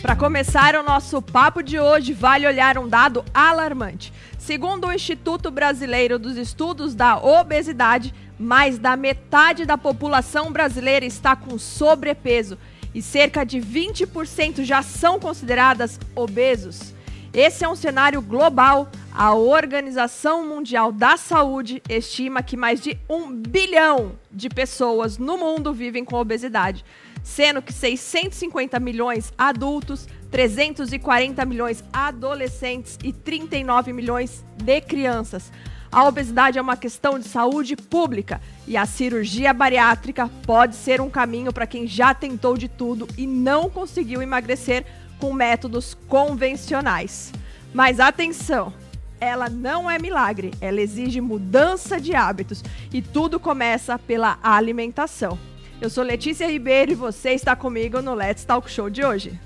Para começar o nosso papo de hoje, vale olhar um dado alarmante. Segundo o Instituto Brasileiro dos Estudos da Obesidade, mais da metade da população brasileira está com sobrepeso e cerca de 20% já são consideradas obesos. Esse é um cenário global. A Organização Mundial da Saúde estima que mais de 1 bilhão de pessoas no mundo vivem com obesidade, sendo que 650 milhões adultos, 340 milhões adolescentes e 39 milhões de crianças. A obesidade é uma questão de saúde pública e a cirurgia bariátrica pode ser um caminho para quem já tentou de tudo e não conseguiu emagrecer com métodos convencionais. Mas atenção, ela não é milagre, ela exige mudança de hábitos e tudo começa pela alimentação. Eu sou Letícia Ribeiro e você está comigo no Let's Talk Show de hoje.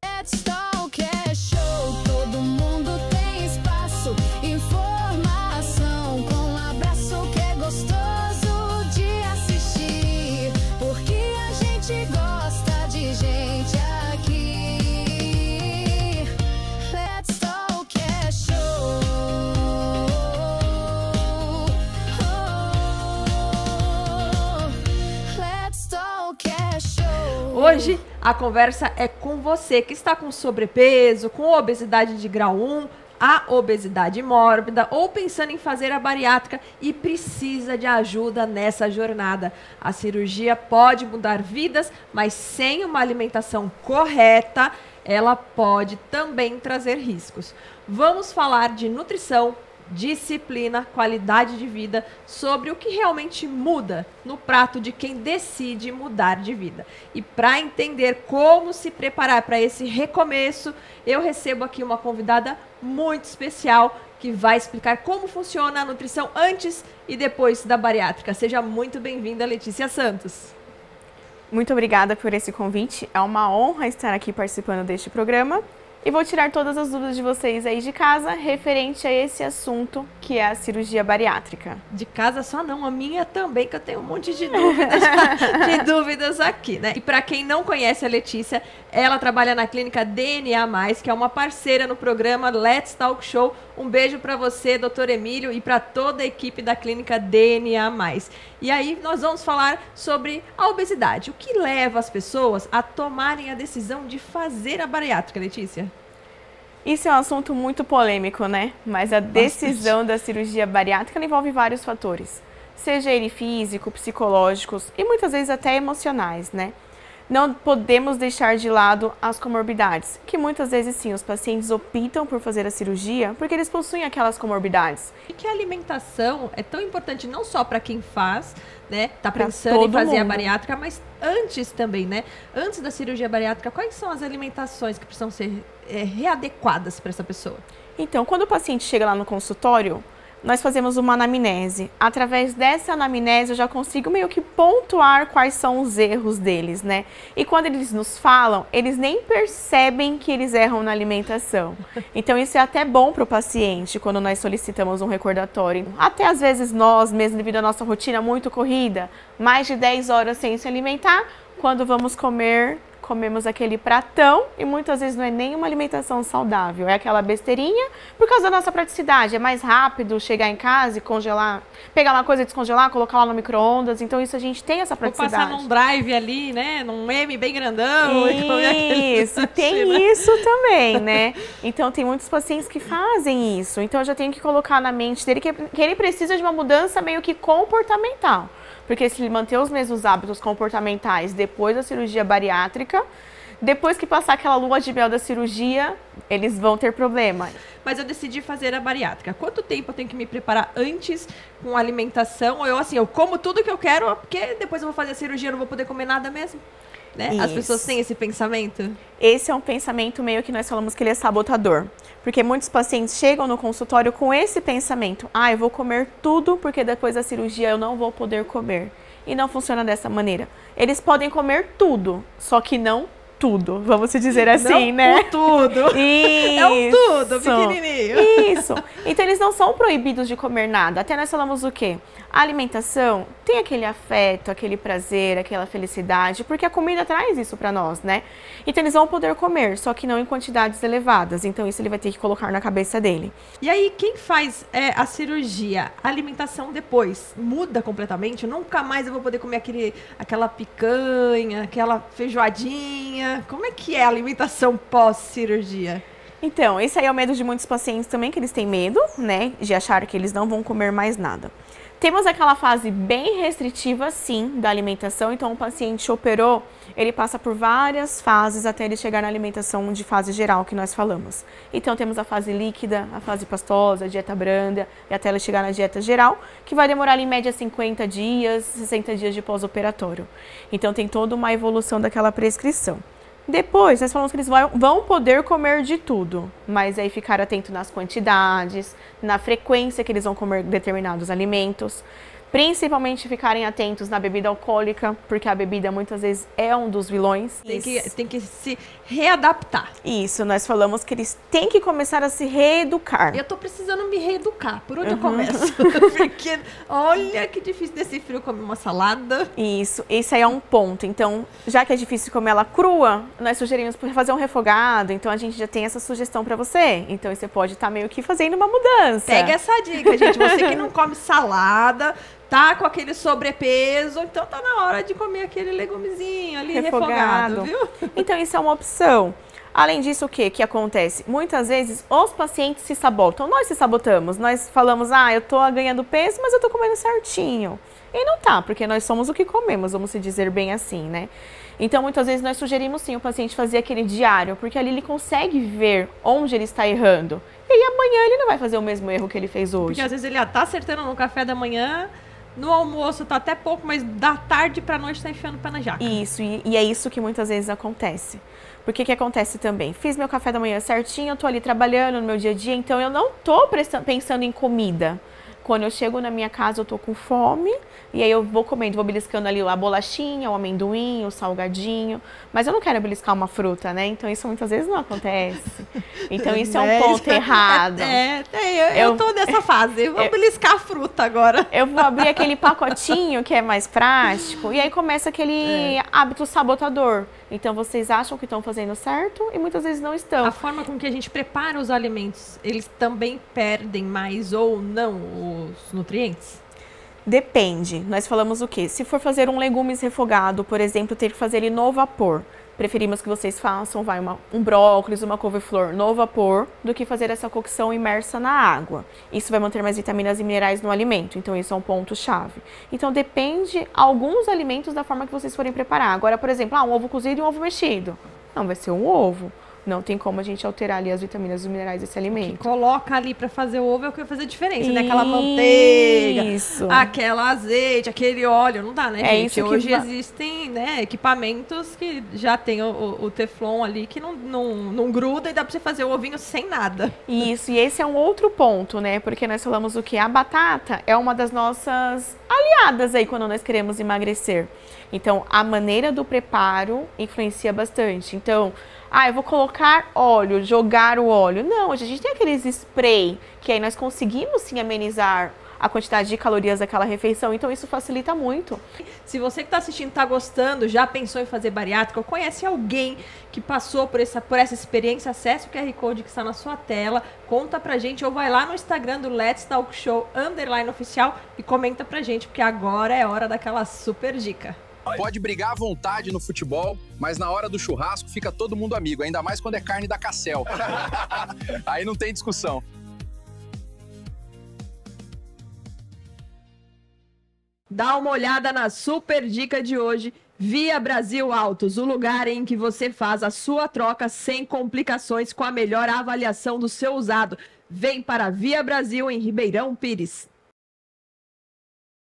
Let's Talk é show, todo mundo tem espaço, informação com abraço que é gostoso de assistir, porque a gente gosta de gente aqui. Let's Talk é show. Let's Talk é show. Hoje a conversa é com você que está com sobrepeso, com obesidade de grau 1, a obesidade mórbida ou pensando em fazer a bariátrica e precisa de ajuda nessa jornada. A cirurgia pode mudar vidas, mas sem uma alimentação correta, ela pode também trazer riscos. Vamos falar de nutrição, disciplina, qualidade de vida, sobre o que realmente muda no prato de quem decide mudar de vida. E para entender como se preparar para esse recomeço, eu recebo aqui uma convidada muito especial que vai explicar como funciona a nutrição antes e depois da bariátrica. Seja muito bem-vinda, Letícia Santos. Muito obrigada por esse convite. É uma honra estar aqui participando deste programa. E vou tirar todas as dúvidas de vocês aí de casa referente a esse assunto que é a cirurgia bariátrica. De casa só não, a minha também, que eu tenho um monte de dúvidas aqui, né? E para quem não conhece a Letícia, ela trabalha na clínica DNA+, que é uma parceira no programa Let's Talk Show. Um beijo para você, doutor Emílio, e para toda a equipe da clínica DNA+. E aí nós vamos falar sobre a obesidade. O que leva as pessoas a tomarem a decisão de fazer a bariátrica, Letícia? Isso é um assunto muito polêmico, né? Mas a decisão da cirurgia bariátrica envolve vários fatores, seja ele físico, psicológicos e muitas vezes até emocionais, né? Não podemos deixar de lado as comorbidades, que muitas vezes sim, os pacientes optam por fazer a cirurgia porque eles possuem aquelas comorbidades. E que a alimentação é tão importante não só para quem faz, né, tá pensando em fazer a bariátrica, mas antes também, né? Antes da cirurgia bariátrica, quais são as alimentações que precisam ser readequadas para essa pessoa? Então, quando o paciente chega lá no consultório, nós fazemos uma anamnese. Através dessa anamnese eu já consigo meio que pontuar quais são os erros deles, né? E quando eles nos falam, eles nem percebem que eles erram na alimentação. Então isso é até bom para o paciente quando nós solicitamos um recordatório. Até às vezes nós, mesmo devido à nossa rotina muito corrida, mais de 10 horas sem se alimentar, quando vamos comer, comemos aquele pratão e muitas vezes não é nem uma alimentação saudável, é aquela besteirinha por causa da nossa praticidade. É mais rápido chegar em casa e congelar, pegar uma coisa e descongelar, colocar lá no micro-ondas, então isso a gente tem essa praticidade. Vou passar num drive ali, né, num M bem grandão. Isso, tem isso também, né? Então tem muitos pacientes que fazem isso, então eu já tenho que colocar na mente dele que ele precisa de uma mudança meio que comportamental. Porque se ele manter os mesmos hábitos comportamentais depois da cirurgia bariátrica, depois que passar aquela lua de mel da cirurgia, eles vão ter problema. Mas eu decidi fazer a bariátrica. Quanto tempo eu tenho que me preparar antes com a alimentação? Ou eu como tudo que eu quero, porque depois eu vou fazer a cirurgia, eu não vou poder comer nada mesmo? Né? As pessoas têm esse pensamento? Esse é um pensamento meio que nós falamos que ele é sabotador. Porque muitos pacientes chegam no consultório com esse pensamento. Ah, eu vou comer tudo porque depois da cirurgia eu não vou poder comer. E não funciona dessa maneira. Eles podem comer tudo, só que não tudo, vamos se dizer assim, não né? o tudo. Isso. É um tudo, pequenininho. Isso. Então eles não são proibidos de comer nada. Até nós falamos o quê? A alimentação tem aquele afeto, aquele prazer, aquela felicidade, porque a comida traz isso pra nós, né? Então eles vão poder comer, só que não em quantidades elevadas. Então isso ele vai ter que colocar na cabeça dele. E aí, quem faz a cirurgia, a alimentação depois muda completamente? Nunca mais eu vou poder comer aquela picanha, aquela feijoadinha. Como é que é a alimentação pós-cirurgia? Então, esse aí é o medo de muitos pacientes também, que eles têm medo, né, de achar que eles não vão comer mais nada. Temos aquela fase bem restritiva, sim, da alimentação. Então, o paciente operou, ele passa por várias fases até ele chegar na alimentação de fase geral que nós falamos. Então, temos a fase líquida, a fase pastosa, a dieta branda, e até ele chegar na dieta geral, que vai demorar ali, em média 50 dias, 60 dias de pós-operatório. Então, tem toda uma evolução daquela prescrição. Depois, nós falamos que eles vão poder comer de tudo, mas aí ficar atento nas quantidades, na frequência que eles vão comer determinados alimentos. Principalmente ficarem atentos na bebida alcoólica, porque a bebida muitas vezes é um dos vilões. Tem que se readaptar. Isso, nós falamos que eles têm que começar a se reeducar. Eu tô precisando me reeducar. Por onde eu começo? Porque olha que difícil nesse frio comer uma salada. Isso, esse aí é um ponto. Então, já que é difícil comer ela crua, nós sugerimos fazer um refogado. Então, a gente já tem essa sugestão pra você. Então, você pode estar meio que fazendo uma mudança. Pega essa dica, gente. Você que não come salada, tá com aquele sobrepeso, então tá na hora de comer aquele legumezinho ali refogado, viu? Então isso é uma opção. Além disso, o que acontece? Muitas vezes os pacientes se sabotam, nós se sabotamos, nós falamos, eu tô ganhando peso, mas eu tô comendo certinho. E não tá, porque nós somos o que comemos, vamos se dizer bem assim, né? Então, muitas vezes nós sugerimos sim o paciente fazer aquele diário, porque ali ele consegue ver onde ele está errando. E aí amanhã ele não vai fazer o mesmo erro que ele fez hoje. Porque às vezes ele tá acertando no café da manhã, no almoço tá até pouco, mas da tarde pra noite tá enfiando o pé na jaca. Isso, e é isso que muitas vezes acontece. Porque que acontece também? Fiz meu café da manhã certinho, eu tô ali trabalhando no meu dia a dia, então eu não tô pensando em comida. Quando eu chego na minha casa, eu tô com fome, e aí eu vou comendo, vou beliscando ali a bolachinha, o amendoim, o salgadinho, mas eu não quero beliscar uma fruta, né? Então isso muitas vezes não acontece. Então isso é um ponto errado. Eu tô nessa fase, vou beliscar a fruta agora. Eu vou abrir aquele pacotinho que é mais prático, e aí começa aquele hábito sabotador. Então vocês acham que estão fazendo certo e muitas vezes não estão. A forma com que a gente prepara os alimentos, eles também perdem mais ou não os nutrientes? Depende. Nós falamos o quê? Se for fazer um legumes refogado, por exemplo, ter que fazer ele no vapor. Preferimos que vocês façam um brócolis, uma couve-flor no vapor, do que fazer essa cocção imersa na água. Isso vai manter mais vitaminas e minerais no alimento, então isso é um ponto-chave. Então depende alguns alimentos da forma que vocês forem preparar. Agora, por exemplo, um ovo cozido e um ovo mexido. Não, vai ser um ovo. Não tem como a gente alterar ali as vitaminas e os minerais desse alimento. Que coloca ali pra fazer o ovo é o que vai fazer diferença, né? Aquela manteiga, aquela azeite, aquele óleo, não dá, né, gente? Isso hoje existem, né, equipamentos que já tem o Teflon ali que não gruda e dá pra você fazer o ovinho sem nada. Isso, e esse é um outro ponto, né? Porque nós falamos o quê? A batata é uma das nossas aliadas aí quando nós queremos emagrecer. Então, a maneira do preparo influencia bastante. Então, eu vou colocar óleo, jogar o óleo. Não, hoje a gente tem aqueles spray, que aí nós conseguimos sim amenizar a quantidade de calorias daquela refeição, então isso facilita muito. Se você que está assistindo está gostando, já pensou em fazer bariátrica, ou conhece alguém que passou por essa experiência, acesse o QR Code que está na sua tela, conta pra gente, ou vai lá no Instagram do Let's Talk Show _oficial e comenta pra gente, porque agora é hora daquela super dica. Pode brigar à vontade no futebol, mas na hora do churrasco fica todo mundo amigo, ainda mais quando é carne da Cassel. Aí não tem discussão. Dá uma olhada na super dica de hoje. Via Brasil Autos, o lugar em que você faz a sua troca sem complicações com a melhor avaliação do seu usado. Vem para Via Brasil em Ribeirão Pires.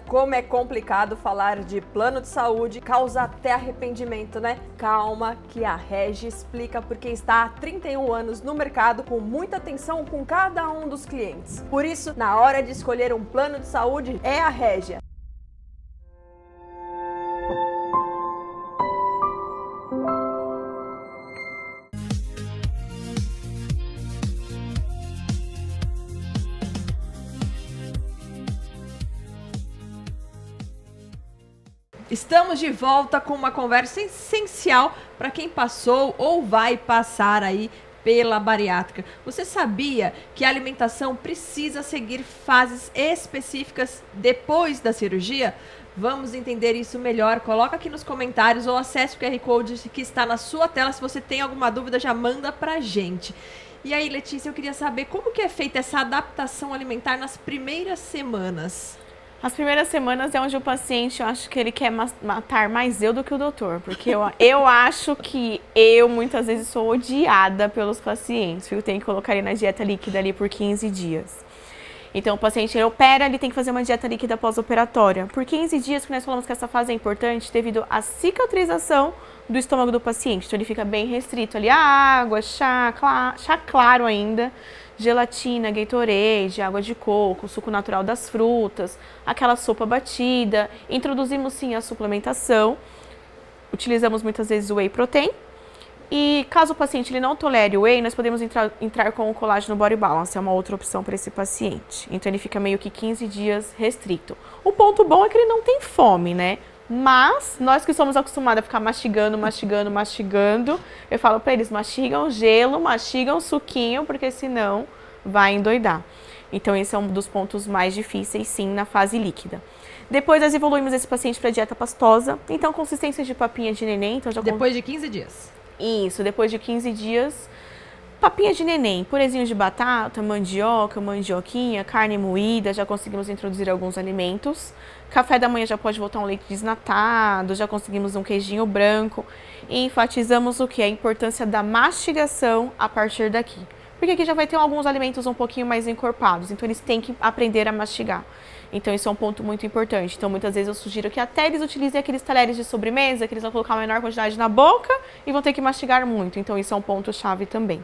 Como é complicado falar de plano de saúde, causa até arrependimento, né? Calma, que a Regi explica porque está há 31 anos no mercado com muita atenção com cada um dos clientes. Por isso, na hora de escolher um plano de saúde, é a Regia. Estamos de volta com uma conversa essencial para quem passou ou vai passar aí pela bariátrica. Você sabia que a alimentação precisa seguir fases específicas depois da cirurgia? Vamos entender isso melhor. Coloca aqui nos comentários ou acesse o QR Code que está na sua tela. Se você tem alguma dúvida, já manda pra gente. E aí, Letícia, eu queria saber como que é feita essa adaptação alimentar nas primeiras semanas. As primeiras semanas é onde o paciente, eu acho que ele quer matar mais eu do que o doutor, porque eu acho que eu muitas vezes sou odiada pelos pacientes, eu tenho que colocar ele na dieta líquida ali por 15 dias. Então o paciente ele opera, ele tem que fazer uma dieta líquida pós-operatória. Por 15 dias, que nós falamos que essa fase é importante devido à cicatrização do estômago do paciente. Então ele fica bem restrito ali a água, chá claro ainda, gelatina, Gatorade, água de coco, suco natural das frutas, aquela sopa batida. Introduzimos sim a suplementação, utilizamos muitas vezes o whey protein. E caso o paciente ele não tolere o whey, nós podemos entrar com o colágeno body balance, é uma outra opção para esse paciente. Então ele fica meio que 15 dias restrito. O ponto bom é que ele não tem fome, né? Mas nós que somos acostumados a ficar mastigando, eu falo para eles, mastigam gelo, mastigam suquinho, porque senão vai endoidar. Então esse é um dos pontos mais difíceis, sim, na fase líquida. Depois nós evoluímos esse paciente para dieta pastosa, então consistência de papinha de neném. Então depois de 15 dias. Isso, depois de 15 dias, papinha de neném, purezinho de batata, mandioca, mandioquinha, carne moída, já conseguimos introduzir alguns alimentos. Café da manhã já pode voltar um leite desnatado, já conseguimos um queijinho branco. E enfatizamos o que? A importância da mastigação a partir daqui. Porque aqui já vai ter alguns alimentos um pouquinho mais encorpados, então eles têm que aprender a mastigar. Então isso é um ponto muito importante. Então muitas vezes eu sugiro que até eles utilizem aqueles talheres de sobremesa, que eles vão colocar uma menor quantidade na boca e vão ter que mastigar muito. Então isso é um ponto chave também.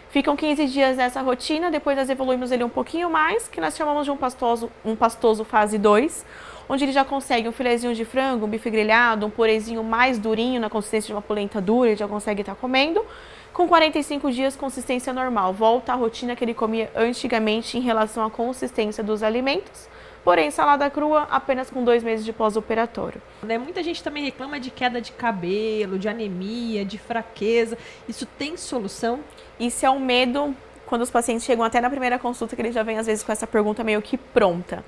Ficam 15 dias nessa rotina, depois nós evoluímos ele um pouquinho mais, que nós chamamos de um pastoso fase 2, onde ele já consegue um filezinho de frango, um bife grelhado, um purezinho mais durinho, na consistência de uma polenta dura, ele já consegue estar comendo. Com 45 dias, consistência normal, volta à rotina que ele comia antigamente em relação à consistência dos alimentos. Porém, salada crua apenas com 2 meses de pós-operatório. Muita gente também reclama de queda de cabelo, de anemia, de fraqueza. Isso tem solução? Isso é um medo quando os pacientes chegam até na primeira consulta, que eles já vêm às vezes com essa pergunta meio que pronta.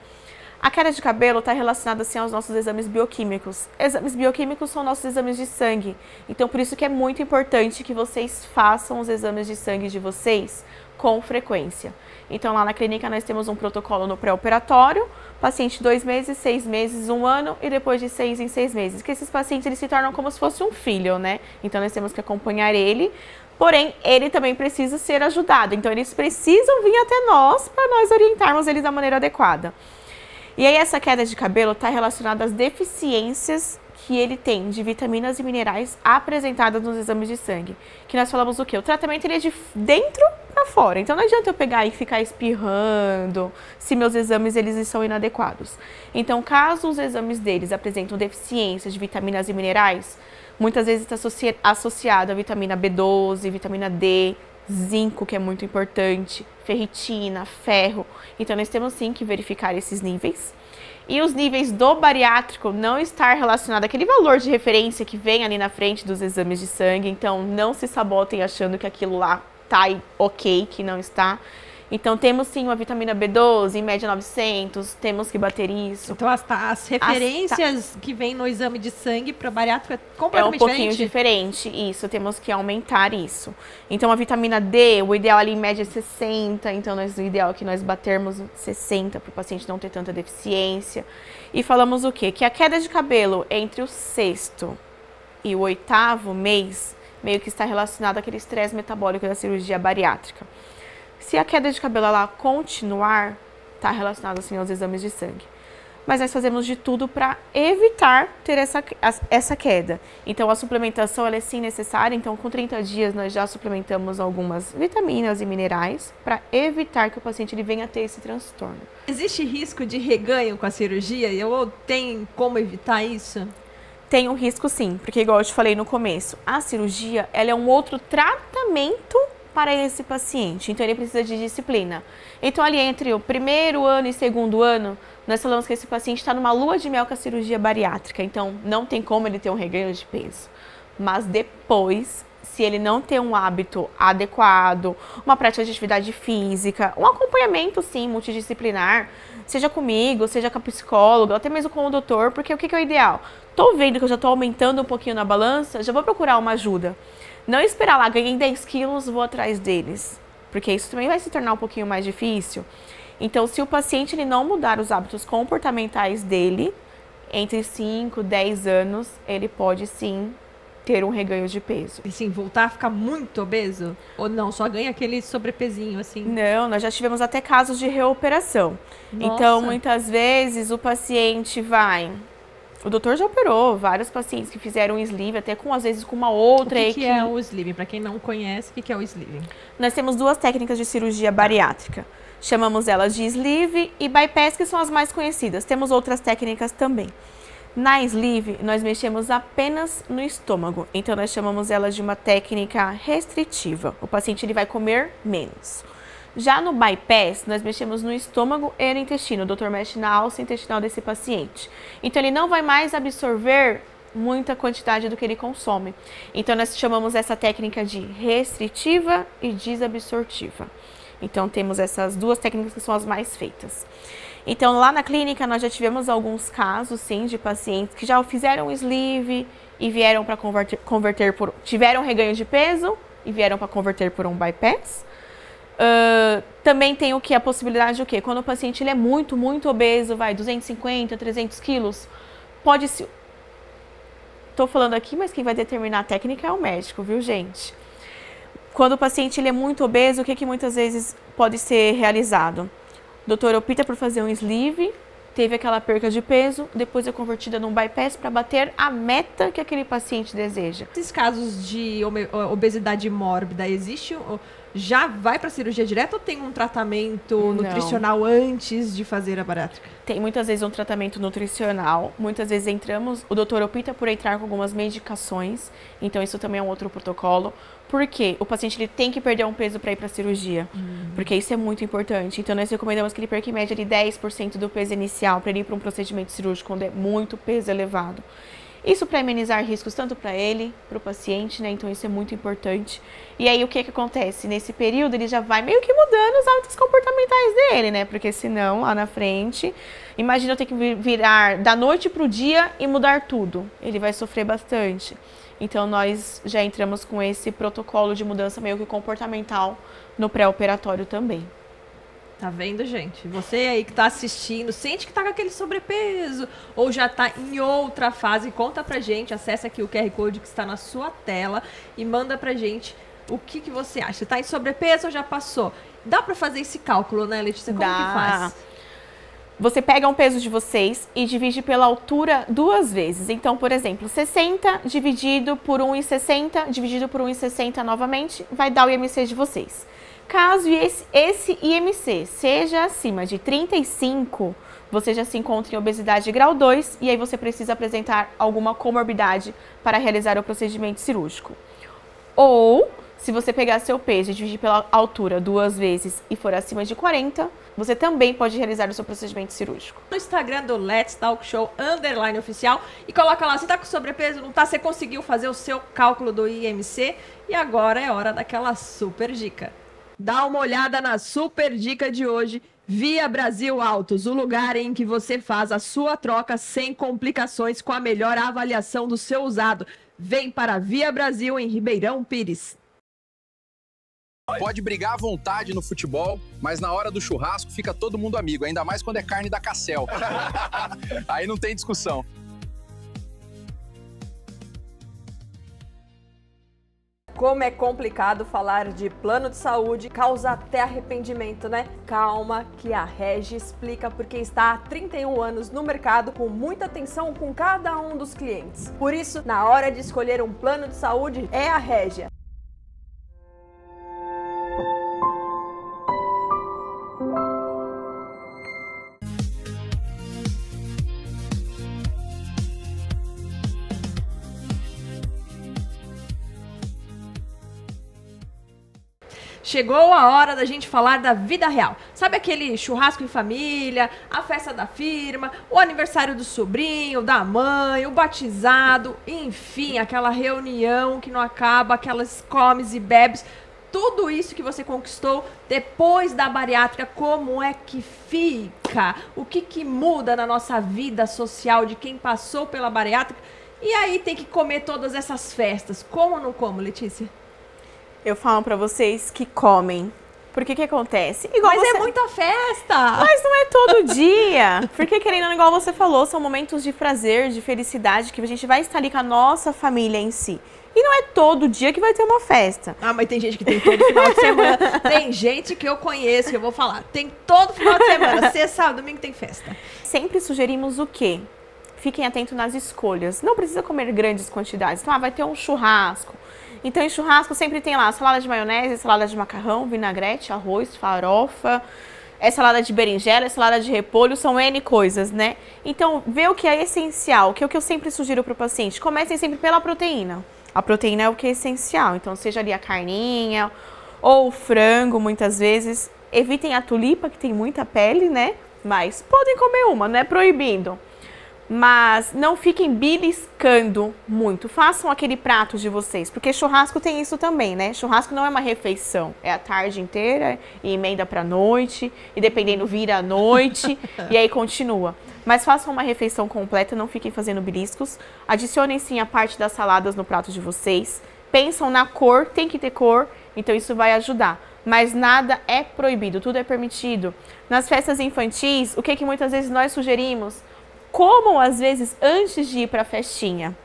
A queda de cabelo está relacionada assim aos nossos exames bioquímicos. Exames bioquímicos são nossos exames de sangue. Então, por isso que é muito importante que vocês façam os exames de sangue de vocês com frequência. Então, lá na clínica nós temos um protocolo no pré-operatório, paciente 2 meses, 6 meses, 1 ano e depois de 6 em 6 meses. Que esses pacientes eles se tornam como se fosse um filho, né? Então, nós temos que acompanhar ele, porém, ele também precisa ser ajudado. Então, eles precisam vir até nós para nós orientarmos eles da maneira adequada. E aí, essa queda de cabelo está relacionada às deficiências que ele tem de vitaminas e minerais apresentadas nos exames de sangue. Que nós falamos o quê? O tratamento ele é de dentro para fora. Então não adianta eu pegar e ficar espirrando se meus exames eles são inadequados. Então, caso os exames deles apresentam deficiências de vitaminas e minerais, muitas vezes está associado a vitamina B12, vitamina D, zinco, que é muito importante, ferritina, ferro. Então nós temos sim que verificar esses níveis. E os níveis do bariátrico não estar relacionado àquele valor de referência que vem ali na frente dos exames de sangue. Então, não se sabotem achando que aquilo lá tá ok, que não está. Então, temos sim uma vitamina B12, em média 900, temos que bater isso. Então, as referências que vem no exame de sangue para bariátrico é completamente diferente? É um pouquinho diferente, isso, temos que aumentar isso. Então, a vitamina D, o ideal ali em média é 60, então o ideal é que nós batermos 60 para o paciente não ter tanta deficiência. E falamos o quê? Que a queda de cabelo entre o 6º e o 8º mês, meio que está relacionado àquele estresse metabólico da cirurgia bariátrica. Se a queda de cabelo ela continuar, está relacionado assim aos exames de sangue. Mas nós fazemos de tudo para evitar ter essa queda. Então a suplementação ela é sim necessária, então com 30 dias nós já suplementamos algumas vitaminas e minerais para evitar que o paciente ele venha a ter esse transtorno. Existe risco de reganho com a cirurgia? Ou tem como evitar isso? Tem um risco sim, porque igual eu te falei no começo, a cirurgia ela é um outro tratamento para esse paciente, então ele precisa de disciplina. Então ali entre o 1º ano e 2º ano, nós falamos que esse paciente está numa lua de mel com a cirurgia bariátrica, então não tem como ele ter um reganho de peso. Mas depois, se ele não ter um hábito adequado, uma prática de atividade física, um acompanhamento, sim, multidisciplinar, seja comigo, seja com a psicóloga, até mesmo com o doutor, porque o que é o ideal? Tô vendo que eu já tô aumentando um pouquinho na balança, já vou procurar uma ajuda. Não esperar lá, ganhei 10 quilos, vou atrás deles, porque isso também vai se tornar um pouquinho mais difícil. Então, se o paciente ele não mudar os hábitos comportamentais dele, entre 5 e 10 anos, ele pode sim ter um reganho de peso. E sim, voltar a ficar muito obeso? Ou não, só ganha aquele sobrepesinho, assim? Não, nós já tivemos até casos de reoperação. Nossa. Então, muitas vezes, o paciente vai... O doutor já operou vários pacientes que fizeram sleeve, até com, às vezes, com uma outra equipe. O que é o sleeve? Para quem não conhece, o que é o sleeve? Nós temos duas técnicas de cirurgia bariátrica. Chamamos elas de sleeve e bypass, que são as mais conhecidas. Temos outras técnicas também. Na sleeve, nós mexemos apenas no estômago, então nós chamamos ela de uma técnica restritiva. O paciente ele vai comer menos. Já no bypass, nós mexemos no estômago e no intestino. O doutor mexe na alça intestinal desse paciente. Então ele não vai mais absorver muita quantidade do que ele consome. Então nós chamamos essa técnica de restritiva e desabsortiva. Então temos essas duas técnicas que são as mais feitas. Então, lá na clínica, nós já tivemos alguns casos, sim, de pacientes que já fizeram sleeve e vieram para converter por... Tiveram reganho de peso e vieram para converter por um bypass. Também tem o que? A possibilidade de o quê? Quando o paciente ele é muito, muito obeso, vai 250, 300 quilos, pode se... Tô falando aqui, mas quem vai determinar a técnica é o médico, viu, gente? Quando o paciente ele é muito obeso, o que muitas vezes pode ser realizado? O doutor opta por fazer um sleeve, teve aquela perca de peso, depois é convertida num bypass para bater a meta que aquele paciente deseja. Esses casos de obesidade mórbida, existe, já vai para cirurgia direta ou tem um tratamento nutricional antes de fazer a bariátrica? Tem muitas vezes um tratamento nutricional, muitas vezes o doutor opta por entrar com algumas medicações, então isso também é um outro protocolo. Por quê? O paciente ele tem que perder um peso para ir para a cirurgia, porque isso é muito importante. Então, nós recomendamos que ele perca em média de 10% do peso inicial para ele ir para um procedimento cirúrgico quando é muito peso elevado. Isso para amenizar riscos tanto para ele, para o paciente, né? Então, isso é muito importante. E aí, o que acontece? Nesse período, ele já vai meio que mudando os hábitos comportamentais dele, né? Porque senão, lá na frente, imagina eu ter que virar da noite para o dia e mudar tudo. Ele vai sofrer bastante. Então, nós já entramos com esse protocolo de mudança meio que comportamental no pré-operatório também. Tá vendo, gente? Você aí que tá assistindo, sente que tá com aquele sobrepeso ou já tá em outra fase, conta pra gente, acessa aqui o QR Code que está na sua tela e manda pra gente o que você acha. Tá em sobrepeso ou já passou? Dá pra fazer esse cálculo, né, Letícia? Como que faz? Você pega um peso de vocês e divide pela altura 2 vezes. Então, por exemplo, 60 dividido por 1,60, dividido por 1,60 novamente, vai dar o IMC de vocês. Caso esse IMC seja acima de 35, você já se encontra em obesidade grau 2 e aí você precisa apresentar alguma comorbidade para realizar o procedimento cirúrgico. Ou, se você pegar seu peso e dividir pela altura 2 vezes e for acima de 40, você também pode realizar o seu procedimento cirúrgico. No Instagram do Let's Talk Show _oficial e coloca lá, você tá com sobrepeso, não tá? Você conseguiu fazer o seu cálculo do IMC e agora é hora daquela super dica. Dá uma olhada na super dica de hoje. Via Brasil Autos, o lugar em que você faz a sua troca sem complicações com a melhor avaliação do seu usado. Vem para a Via Brasil em Ribeirão Pires. Pode brigar à vontade no futebol, mas na hora do churrasco fica todo mundo amigo, ainda mais quando é carne da Cassel. Aí não tem discussão. Como é complicado falar de plano de saúde, causa até arrependimento, né? Calma que a Regi explica porque está há 31 anos no mercado com muita atenção com cada um dos clientes. Por isso, na hora de escolher um plano de saúde, é a Regia. chegou a hora da gente falar da vida real. Sabe aquele churrasco em família, a festa da firma, o aniversário do sobrinho, da mãe, o batizado, enfim, aquela reunião que não acaba, aquelas comes e bebes. Tudo isso que você conquistou depois da bariátrica, como é que fica? O que muda na nossa vida social de quem passou pela bariátrica? E aí tem que comer todas essas festas. Como ou não como, Letícia? Eu falo pra vocês que comem. Porque que acontece? Igual Mas é muita festa! Mas não é todo dia. Porque, querendo ou não, igual você falou, são momentos de prazer, de felicidade, que a gente vai estar ali com a nossa família em si. E não é todo dia que vai ter uma festa. Ah, mas tem gente que tem todo final de semana. Tem gente que eu conheço, que eu vou falar. Tem todo final de semana. Sexta, sábado, domingo tem festa. Sempre sugerimos o quê? Fiquem atentos nas escolhas. Não precisa comer grandes quantidades. Então, vai ter um churrasco. Então, em churrasco sempre tem lá salada de maionese, salada de macarrão, vinagrete, arroz, farofa, salada de berinjela, salada de repolho, são N coisas, né? Então, vê o que é essencial, que é o que eu sempre sugiro para o paciente. Comecem sempre pela proteína. A proteína é o que é essencial. Então, seja ali a carninha ou o frango, muitas vezes. Evitem a tulipa, que tem muita pele, né? Mas podem comer uma, não é proibido. Mas não fiquem beliscando muito. Façam aquele prato de vocês. Porque churrasco tem isso também, né? Churrasco não é uma refeição. É a tarde inteira e emenda pra noite. E dependendo, vira à noite. E aí continua. Mas façam uma refeição completa, não fiquem fazendo beliscos. Adicionem sim a parte das saladas no prato de vocês. Pensam na cor, tem que ter cor. Então isso vai ajudar. Mas nada é proibido, tudo é permitido. Nas festas infantis, o que muitas vezes nós sugerimos? Comam, às vezes, antes de ir pra festinha.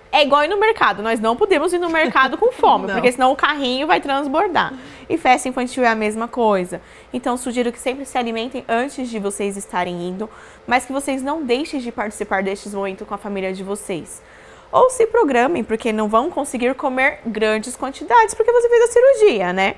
É igual ir no mercado. Nós não podemos ir no mercado com fome, porque senão o carrinho vai transbordar. E festa infantil é a mesma coisa. Então, sugiro que sempre se alimentem antes de vocês estarem indo, mas que vocês não deixem de participar destes momentos com a família de vocês. Ou se programem, porque não vão conseguir comer grandes quantidades, porque você fez a cirurgia, né?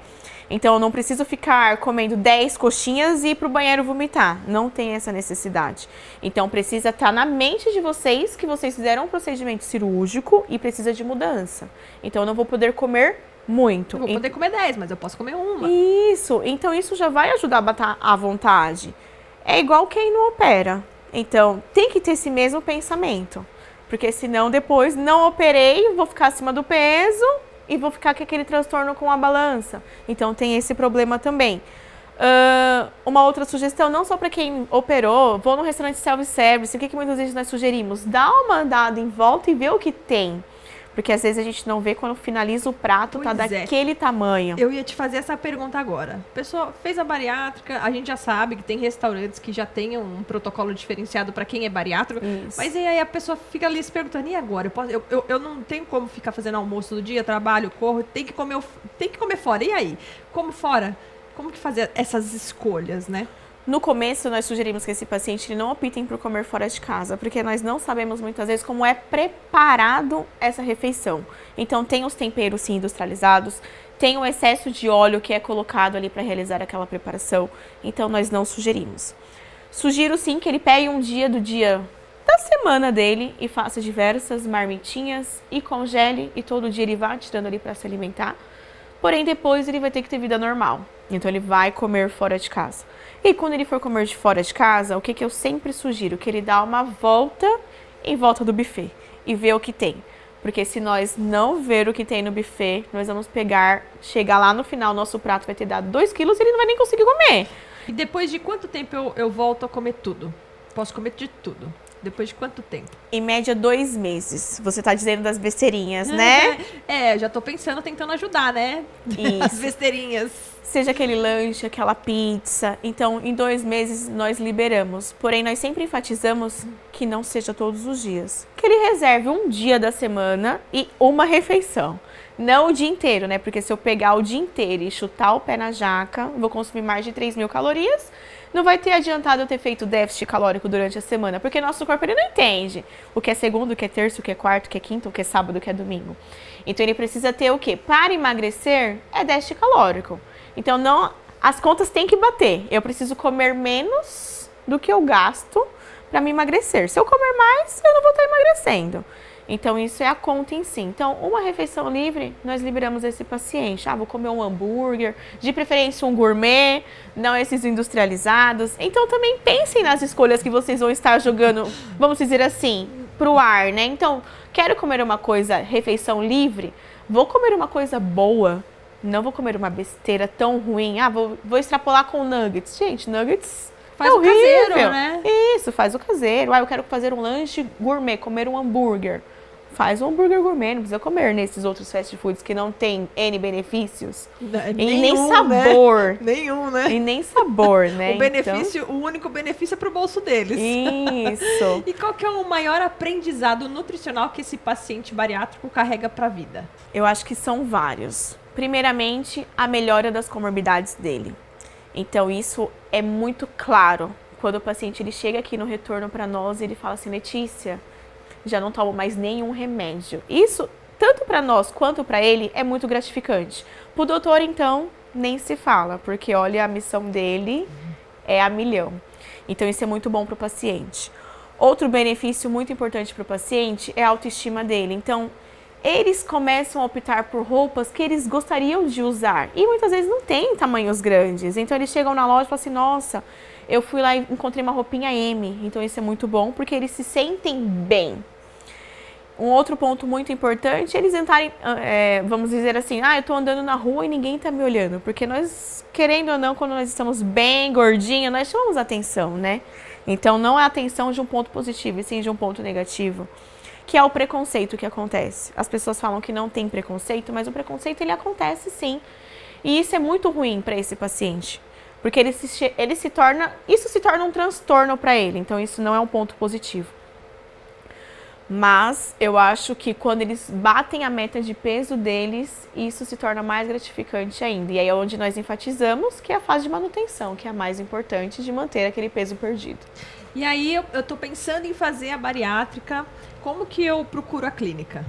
Então, eu não preciso ficar comendo 10 coxinhas e ir pro banheiro vomitar. Não tem essa necessidade. Então, precisa estar na mente de vocês que vocês fizeram um procedimento cirúrgico e precisa de mudança. Então, eu não vou poder comer muito. Eu vou poder comer 10, mas eu posso comer uma. Isso. Então, isso já vai ajudar a bater à vontade. É igual quem não opera. Então, tem que ter esse mesmo pensamento. Porque senão, depois, não operei, vou ficar acima do peso e vou ficar com aquele transtorno com a balança. Então, tem esse problema também. Uma outra sugestão, não só para quem operou, vou no restaurante self-service, o que muitas vezes nós sugerimos? Dá uma andada em volta e vê o que tem. Porque às vezes a gente não vê quando finaliza o prato, tá daquele tamanho. Eu ia te fazer essa pergunta agora. A pessoa fez a bariátrica, a gente já sabe que tem restaurantes que já tem um protocolo diferenciado para quem é bariátrico. Isso. Mas e aí a pessoa fica ali se perguntando, e agora? Eu não tenho como ficar fazendo almoço do dia, trabalho, corro, tem que comer fora. E aí? Como fora? Como que fazer essas escolhas, né? No começo, nós sugerimos que esse paciente não optem por comer fora de casa, porque nós não sabemos muitas vezes como é preparado essa refeição. Então, tem os temperos sim industrializados, tem o excesso de óleo que é colocado ali para realizar aquela preparação. Então, nós não sugerimos. Sugiro sim que ele pegue um dia da semana dele e faça diversas marmitinhas e congele e todo dia ele vá tirando ali para se alimentar. Porém, depois ele vai ter que ter vida normal. Então, ele vai comer fora de casa. E quando ele for comer de fora de casa, o que eu sempre sugiro? Que ele dá uma volta em volta do buffet e vê o que tem. Porque se nós não ver o que tem no buffet, nós vamos chegar lá no final, nosso prato vai ter dado 2 quilos e ele não vai nem conseguir comer. E depois de quanto tempo eu volto a comer tudo? Posso comer de tudo? Depois de quanto tempo? Em média, 2 meses. Você tá dizendo das besteirinhas, né? Já tô pensando, tentando ajudar, né? Isso. As besteirinhas. Seja aquele lanche, aquela pizza. Então, em 2 meses, nós liberamos. Porém, nós sempre enfatizamos que não seja todos os dias. Que ele reserve um dia da semana e uma refeição. Não o dia inteiro, né? Porque se eu pegar o dia inteiro e chutar o pé na jaca, vou consumir mais de 3.000 calorias. Não vai ter adiantado eu ter feito déficit calórico durante a semana, porque nosso corpo ele não entende o que é segunda, o que é terça, o que é quarta, o que é quinta, o que é sábado, o que é domingo. Então ele precisa ter o quê? Para emagrecer é déficit calórico. Então as contas têm que bater. Eu preciso comer menos do que eu gasto para me emagrecer. Se eu comer mais, eu não vou estar emagrecendo. Então, isso é a conta em si. Então, uma refeição livre, nós liberamos esse paciente. Vou comer um hambúrguer, de preferência um gourmet, não esses industrializados. Então, também pensem nas escolhas que vocês vão estar jogando, vamos dizer assim, pro ar, né? Então, quero comer uma coisa, refeição livre, vou comer uma coisa boa, não vou comer uma besteira tão ruim. Vou extrapolar com nuggets. Gente, nuggets faz é o horrível. caseiro, né? Isso, faz o caseiro. Eu quero fazer um lanche gourmet, comer um hambúrguer. Faz um hambúrguer gourmet, não precisa comer nesses outros fast foods que não tem N benefícios. E nem sabor. Né? Nenhum, né? E nem sabor, né? O benefício, o único benefício é pro bolso deles. Isso. E qual que é o maior aprendizado nutricional que esse paciente bariátrico carrega pra vida? Eu acho que são vários. Primeiramente, a melhora das comorbidades dele. Então, isso é muito claro. Quando o paciente ele chega aqui no retorno para nós, ele fala assim, Letícia, já não tomo mais nenhum remédio. Isso, tanto para nós quanto para ele, é muito gratificante. Pro doutor, então, nem se fala, porque olha, a missão dele é a milhão. Então, isso é muito bom para o paciente. Outro benefício muito importante para o paciente é a autoestima dele. Então, eles começam a optar por roupas que eles gostariam de usar. E muitas vezes não tem tamanhos grandes. Então, eles chegam na loja e falam assim, nossa, eu fui lá e encontrei uma roupinha M. Então, isso é muito bom, porque eles se sentem bem. Um outro ponto muito importante é eles entrarem, vamos dizer assim, eu tô andando na rua e ninguém tá me olhando. Porque nós, querendo ou não, quando nós estamos bem gordinhos, nós chamamos atenção, né? Então, não é atenção de um ponto positivo, e sim de um ponto negativo. Que é o preconceito que acontece. As pessoas falam que não tem preconceito, mas o preconceito, ele acontece sim. E isso é muito ruim para esse paciente. Porque isso se torna um transtorno para ele. Então, isso não é um ponto positivo. Mas eu acho que quando eles batem a meta de peso deles, isso se torna mais gratificante ainda. E aí é onde nós enfatizamos que é a fase de manutenção, que é a mais importante de manter aquele peso perdido. E aí eu tô pensando em fazer a bariátrica, como que eu procuro a clínica?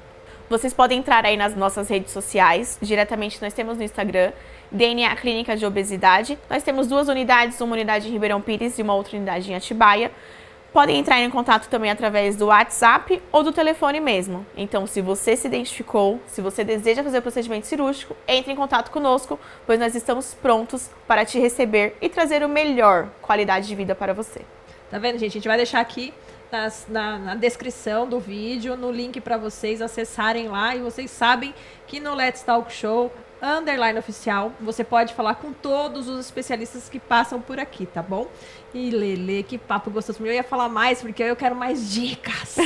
Vocês podem entrar aí nas nossas redes sociais, diretamente nós temos no Instagram, DNA Clínica de Obesidade. Nós temos 2 unidades, uma unidade em Ribeirão Pires e uma outra unidade em Atibaia. Podem entrar em contato também através do WhatsApp ou do telefone mesmo. Então, se você se identificou, se você deseja fazer o procedimento cirúrgico, entre em contato conosco, pois nós estamos prontos para te receber e trazer o melhor qualidade de vida para você. Tá vendo, gente? A gente vai deixar aqui na descrição do vídeo, no link para vocês acessarem lá. E vocês sabem que no Let's Talk Show _oficial, você pode falar com todos os especialistas que passam por aqui, tá bom? E Lelê, que papo gostoso. Eu ia falar mais, porque eu quero mais dicas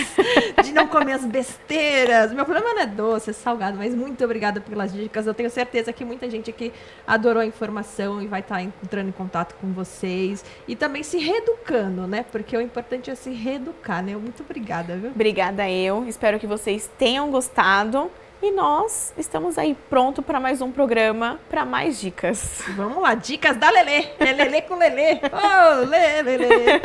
de não comer as besteiras. Meu problema não é doce, é salgado, mas muito obrigada pelas dicas. Eu tenho certeza que muita gente aqui adorou a informação e vai estar entrando em contato com vocês. E também se reeducando, né? Porque o importante é se reeducar, né? Muito obrigada, viu? Obrigada eu. Espero que vocês tenham gostado. E nós estamos aí pronto para mais um programa, para mais dicas. Vamos lá, dicas da Lelê. É Lelê com Lelê. Oh, Lelê.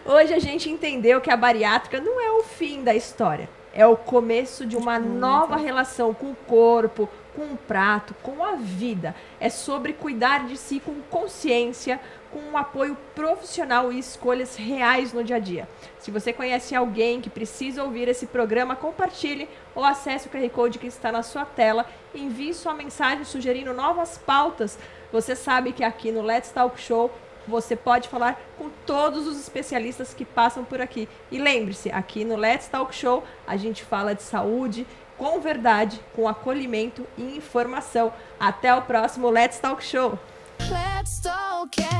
Hoje a gente entendeu que a bariátrica não é o fim da história. É o começo de uma nova relação com o corpo, com o prato, com a vida. É sobre cuidar de si com consciência, com um apoio profissional e escolhas reais no dia a dia. Se você conhece alguém que precisa ouvir esse programa, compartilhe ou acesse o QR Code que está na sua tela, envie sua mensagem sugerindo novas pautas. Você sabe que aqui no Let's Talk Show você pode falar com todos os especialistas que passam por aqui. E lembre-se, aqui no Let's Talk Show a gente fala de saúde com verdade, com acolhimento e informação. Até o próximo Let's Talk Show! Let's talk.